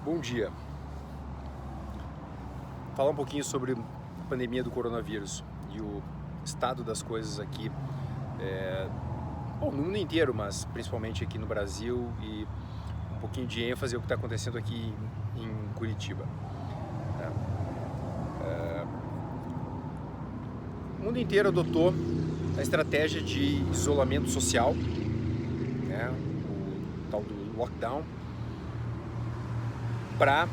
Bom dia. Falar um pouquinho sobre a pandemia do coronavírus e o estado das coisas aqui, no mundo inteiro, mas principalmente aqui no Brasil, e um pouquinho de ênfase ao que está acontecendo aqui em Curitiba. O mundo inteiro adotou a estratégia de isolamento social, né, o tal do lockdown, para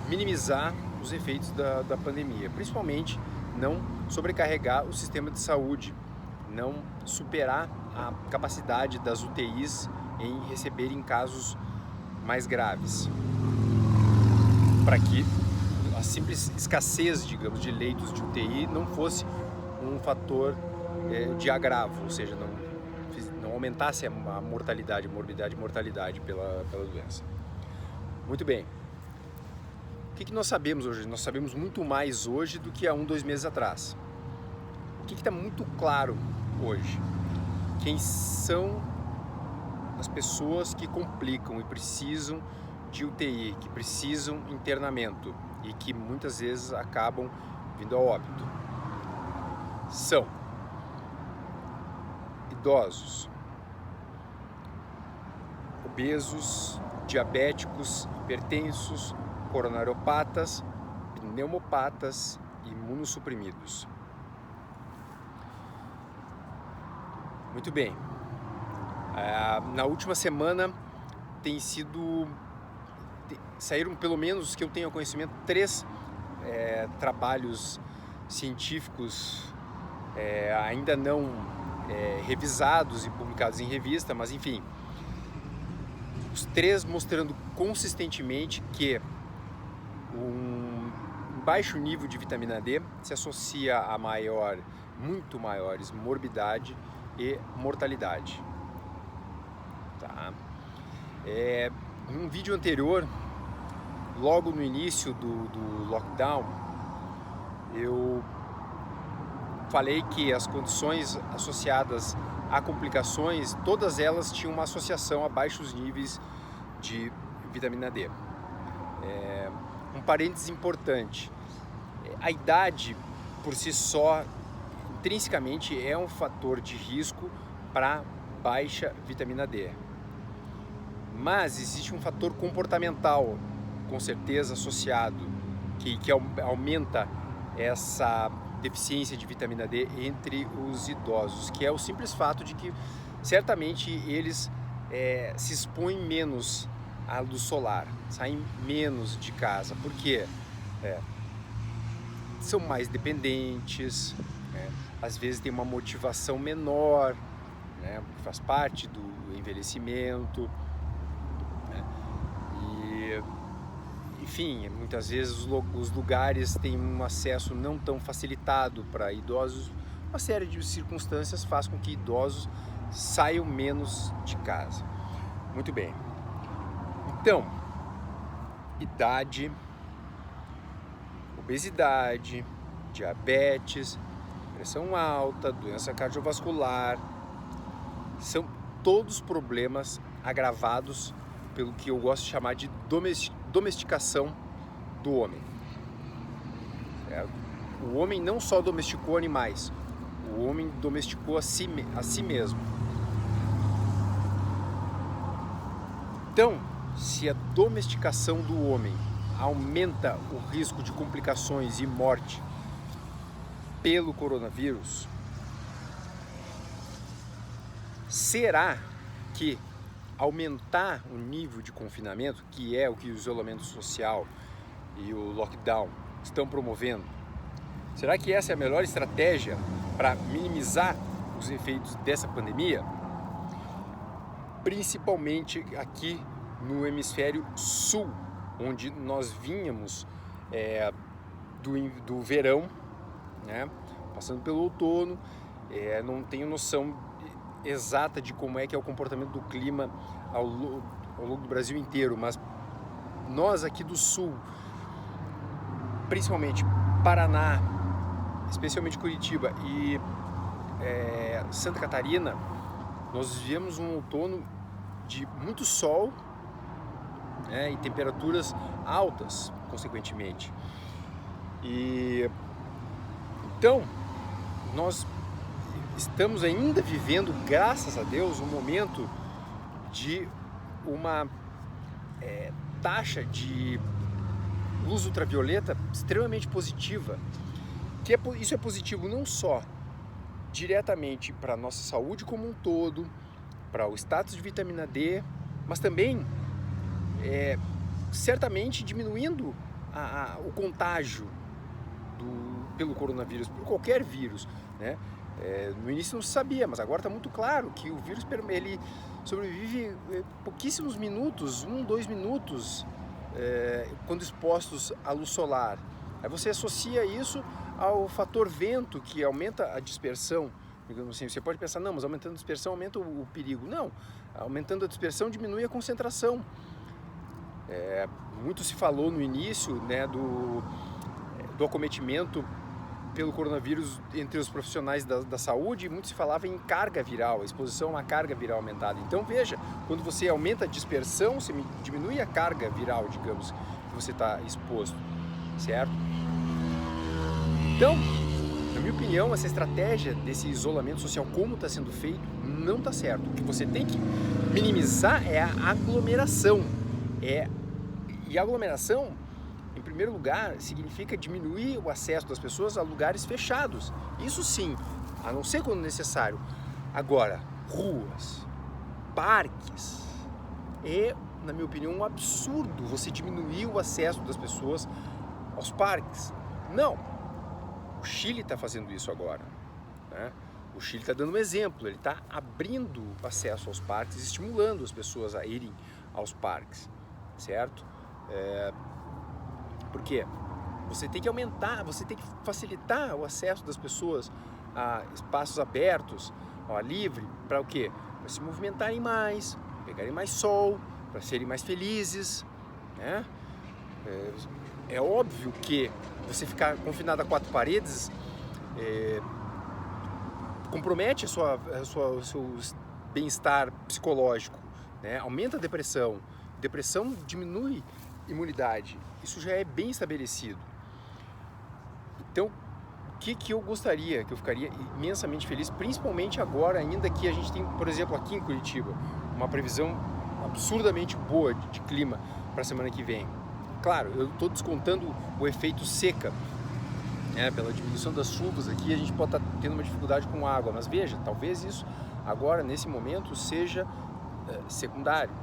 minimizar os efeitos da pandemia, principalmente não sobrecarregar o sistema de saúde, não superar a capacidade das UTIs em receberem casos mais graves, para que a simples escassez, digamos, de leitos de UTI não fosse um fator de agravo, ou seja, não aumentasse a mortalidade, morbidade e mortalidade pela doença. Muito bem. O que nós sabemos hoje? Nós sabemos muito mais hoje do que há 2 meses atrás. O que está muito claro hoje? Quem são as pessoas que complicam e precisam de UTI, que precisam de internamento e que muitas vezes acabam vindo a óbito? São idosos, obesos, diabéticos, hipertensos, coronariopatas, pneumopatas e imunossuprimidos. Muito bem. Na última semana saíram, pelo menos que eu tenha conhecimento, 3 trabalhos científicos ainda não revisados e publicados em revista, mas enfim, os 3 mostrando consistentemente que um baixo nível de vitamina D se associa a muito maiores morbidade e mortalidade. Tá? Num vídeo anterior, logo no início do lockdown, eu falei que as condições associadas a complicações, todas elas tinham uma associação a baixos níveis de vitamina D. Um parênteses importante: a idade por si só, intrinsecamente, é um fator de risco para baixa vitamina D. Mas existe um fator comportamental, com certeza associado, que aumenta essa deficiência de vitamina D entre os idosos, que é o simples fato de que certamente eles se expõem menos à luz solar, saem menos de casa, porque são mais dependentes, às vezes tem uma motivação menor, faz parte do envelhecimento, e enfim, muitas vezes os lugares têm um acesso não tão facilitado para idosos. Uma série de circunstâncias faz com que idosos saiam menos de casa. Muito bem. Então, idade, obesidade, diabetes, pressão alta, doença cardiovascular, são todos problemas agravados pelo que eu gosto de chamar de domesticação do homem. O homem não só domesticou animais, o homem domesticou a si mesmo. Então, se a domesticação do homem aumenta o risco de complicações e morte pelo coronavírus, será que aumentar o nível de confinamento, que é o que o isolamento social e o lockdown estão promovendo, será que essa é a melhor estratégia para minimizar os efeitos dessa pandemia? Principalmente aqui no hemisfério sul, onde nós vínhamos do verão, passando pelo outono. Não tenho noção exata de como é que é o comportamento do clima ao longo do Brasil inteiro, mas nós aqui do sul, principalmente Paraná, especialmente Curitiba e Santa Catarina, nós vivemos um outono de muito sol, né? E temperaturas altas, consequentemente. E então, nós estamos ainda vivendo, graças a Deus, um momento de uma taxa de luz ultravioleta extremamente positiva. Isso é positivo não só diretamente para a nossa saúde como um todo, para o status de vitamina D, mas também certamente diminuindo o contágio pelo coronavírus, por qualquer vírus, né? No início não se sabia, mas agora está muito claro que o vírus ele sobrevive pouquíssimos minutos, 2 minutos, quando expostos à luz solar. Aí você associa isso ao fator vento, que aumenta a dispersão. Digamos assim, você pode pensar, não, mas aumentando a dispersão aumenta o perigo. Não, aumentando a dispersão diminui a concentração. Muito se falou no início, né, do acometimento pelo coronavírus entre os profissionais da saúde, muito se falava em carga viral, a exposição a uma carga viral aumentada. Então veja, quando você aumenta a dispersão, você diminui a carga viral, digamos, que você está exposto, certo? Então, na minha opinião, essa estratégia desse isolamento social, como está sendo feito, não está certo. O que você tem que minimizar é a aglomeração. E a aglomeração, em primeiro lugar, significa diminuir o acesso das pessoas a lugares fechados. Isso sim, a não ser quando necessário. Agora, ruas, parques, na minha opinião, um absurdo você diminuir o acesso das pessoas aos parques. Não, o Chile está fazendo isso agora, né? O Chile está dando um exemplo, ele está abrindo o acesso aos parques, estimulando as pessoas a irem aos parques, certo? Por quê? Você tem que aumentar, você tem que facilitar o acesso das pessoas a espaços abertos, ao ar livre, para o quê? Para se movimentarem mais, pegarem mais sol, para serem mais felizes, né? É óbvio que você ficar confinado a 4 paredes compromete o seu bem-estar psicológico, né? Aumenta a depressão. Depressão diminui imunidade. Isso já é bem estabelecido. Então, o que eu gostaria, que eu ficaria imensamente feliz, principalmente agora ainda que a gente tem, por exemplo, aqui em Curitiba, uma previsão absurdamente boa de clima para a semana que vem. Claro, eu estou descontando o efeito seca, né? Pela diminuição das chuvas aqui, a gente pode estar tendo uma dificuldade com água, mas veja, talvez isso agora, nesse momento, seja secundário.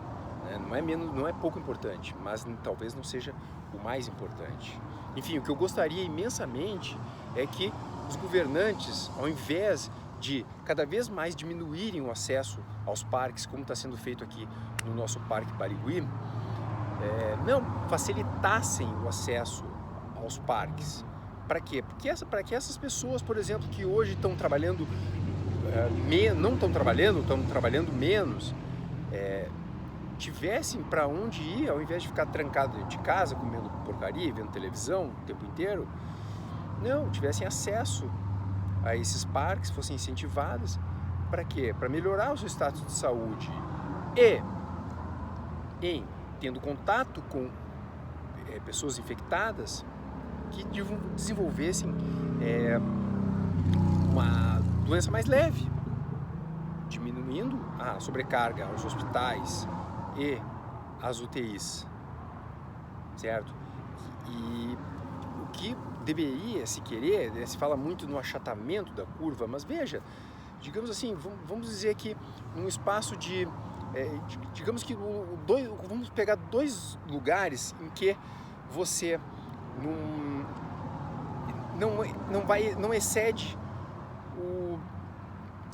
Não é pouco importante, mas talvez não seja o mais importante. Enfim, o que eu gostaria imensamente é que os governantes, ao invés de cada vez mais diminuírem o acesso aos parques, como está sendo feito aqui no nosso Parque Barigui, não facilitassem o acesso aos parques. Para quê? Para que essas pessoas, por exemplo, que hoje estão trabalhando, não estão trabalhando menos, tivessem para onde ir, ao invés de ficar trancado dentro de casa, comendo porcaria, vendo televisão o tempo inteiro, não, tivessem acesso a esses parques, fossem incentivados. Para quê? Para melhorar o seu status de saúde e tendo contato com pessoas infectadas, que desenvolvessem uma doença mais leve, diminuindo a sobrecarga aos hospitais e às UTIs, certo? E o que deveria se querer, se fala muito no achatamento da curva, mas veja, digamos assim, vamos dizer que num espaço de, digamos que vamos pegar 2 lugares em que você não excede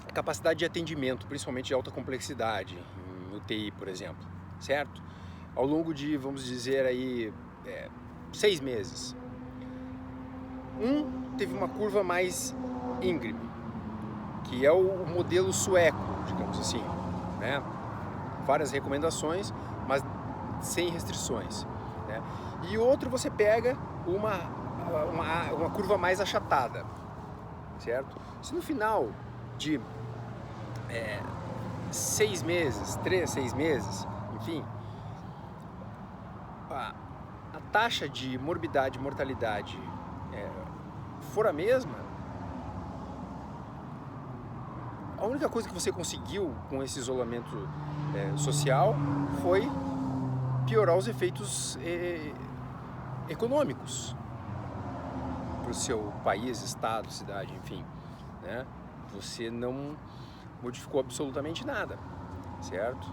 a capacidade de atendimento, principalmente de alta complexidade, em UTI, por exemplo, certo? Ao longo de, vamos dizer aí, 6 meses. Teve uma curva mais íngreme, que é o modelo sueco, digamos assim, né? Várias recomendações, mas sem restrições, né? E outro você pega uma curva mais achatada, certo? Se no final de 6 meses, 3, 6 meses, enfim, a taxa de morbidade e mortalidade for a mesma, a única coisa que você conseguiu com esse isolamento social foi piorar os efeitos econômicos para o seu país, estado, cidade, enfim, né? Você não modificou absolutamente nada, certo?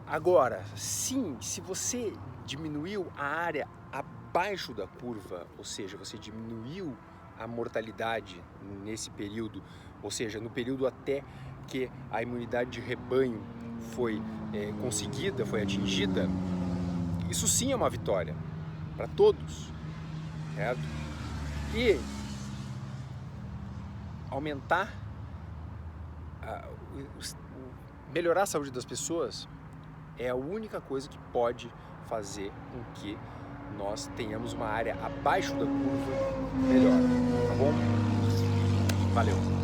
Agora, sim, se você diminuiu a área abaixo da curva, ou seja, você diminuiu a mortalidade nesse período, ou seja, no período até que a imunidade de rebanho foi conseguida, foi atingida, isso sim é uma vitória para todos, certo? E aumentar, melhorar a saúde das pessoas é a única coisa que pode fazer com que nós tenhamos uma área abaixo da curva melhor, tá bom? Valeu!